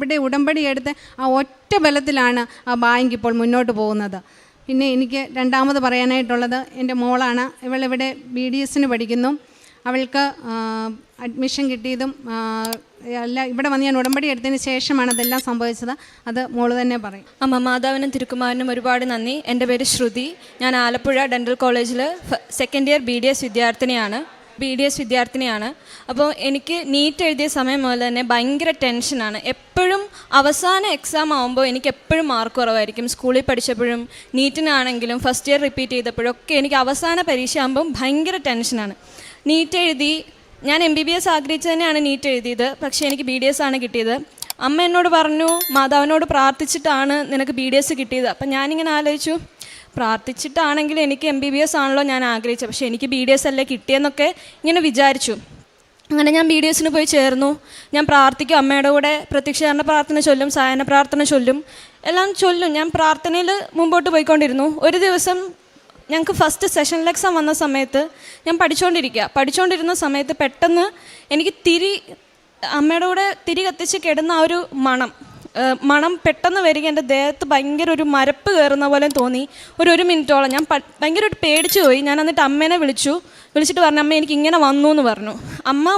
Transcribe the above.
ഇവിടെ ഉടമ്പടി എടുത്ത് ആ ഒറ്റ ബലത്തിലാണ് ആ ബാങ്ക് ഇപ്പോൾ മുന്നോട്ട് പോകുന്നത്. പിന്നെ എനിക്ക് രണ്ടാമത് പറയാനായിട്ടുള്ളത് എൻ്റെ മോളാണ്. ഇവളിവിടെ BDSന് പഠിക്കുന്നു. അവൾക്ക് അഡ്മിഷൻ കിട്ടിയതും ഇവിടെ വന്ന് ഞാൻ ഉടമ്പടി എടുത്തതിന് ശേഷമാണ് അതെല്ലാം സംഭവിച്ചത്. അത് മോള് തന്നെ പറയും. അമ്മ മാതാവിനും തിരുക്കുമാരനും ഒരുപാട് നന്ദി. എൻ്റെ പേര് ശ്രുതി. ഞാൻ ആലപ്പുഴ ഡെൻ്റൽ കോളേജിൽ സെക്കൻഡ് ഇയർ BDS വിദ്യാർത്ഥിനിയാണ്. അപ്പോൾ എനിക്ക് നീറ്റ് എഴുതിയ സമയം മുതൽ തന്നെ ഭയങ്കര ടെൻഷനാണ്. എപ്പോഴും അവസാന എക്സാം ആകുമ്പോൾ എനിക്ക് എപ്പോഴും മാർക്ക് കുറവായിരിക്കും. സ്കൂളിൽ പഠിച്ചപ്പോഴും നീറ്റിനാണെങ്കിലും ഫസ്റ്റ് ഇയർ റിപ്പീറ്റ് ചെയ്തപ്പോഴും ഒക്കെ എനിക്ക് അവസാന പരീക്ഷ ആകുമ്പം ഭയങ്കര ടെൻഷനാണ്. നീറ്റ് എഴുതി, ഞാൻ MBBS ആഗ്രഹിച്ച് തന്നെയാണ് നീറ്റ് എഴുതിയത്. പക്ഷേ എനിക്ക് BDS ആണ് കിട്ടിയത്. അമ്മ എന്നോട് പറഞ്ഞു, മാതാവിനോട് പ്രാർത്ഥിച്ചിട്ടാണ് നിനക്ക് BDS കിട്ടിയത്. അപ്പം ഞാനിങ്ങനെ ആലോചിച്ചു, പ്രാർത്ഥിച്ചിട്ടാണെങ്കിൽ എനിക്ക് MBBS ആണല്ലോ ഞാൻ ആഗ്രഹിച്ചത്, പക്ഷേ എനിക്ക് BDS അല്ലേ കിട്ടിയെന്നൊക്കെ ഇങ്ങനെ വിചാരിച്ചു. അങ്ങനെ ഞാൻ BDSന് പോയി ചേർന്നു. ഞാൻ പ്രാർത്ഥിക്കും, അമ്മയുടെ കൂടെ പ്രത്യക്ഷീകരണ പ്രാർത്ഥന ചൊല്ലും, സായന പ്രാർത്ഥന ചൊല്ലും, എല്ലാം ചൊല്ലും. ഞാൻ പ്രാർത്ഥനയിൽ മുമ്പോട്ട് പോയിക്കൊണ്ടിരുന്നു. ഒരു ദിവസം ഞങ്ങൾക്ക് ഫസ്റ്റ് സെഷനിൽ എക്സാം വന്ന സമയത്ത് ഞാൻ പഠിച്ചുകൊണ്ടിരുന്ന സമയത്ത് പെട്ടെന്ന് എനിക്ക് അമ്മയുടെ കൂടെ തിരി കത്തിച്ച് കിടന്ന ആ ഒരു മണം പെട്ടെന്ന് വരിക. എൻ്റെ ദേഹത്ത് ഭയങ്കര ഒരു മരപ്പ് കയറുന്ന പോലെ തോന്നി. ഒരു മിനിറ്റോളം ഞാൻ ഭയങ്കരമായിട്ട് പേടിച്ചു പോയി. ഞാൻ എന്നിട്ട് അമ്മേനെ വിളിച്ചിട്ട് പറഞ്ഞു, അമ്മ എനിക്ക് ഇങ്ങനെ വന്നു എന്ന് പറഞ്ഞു. അമ്മ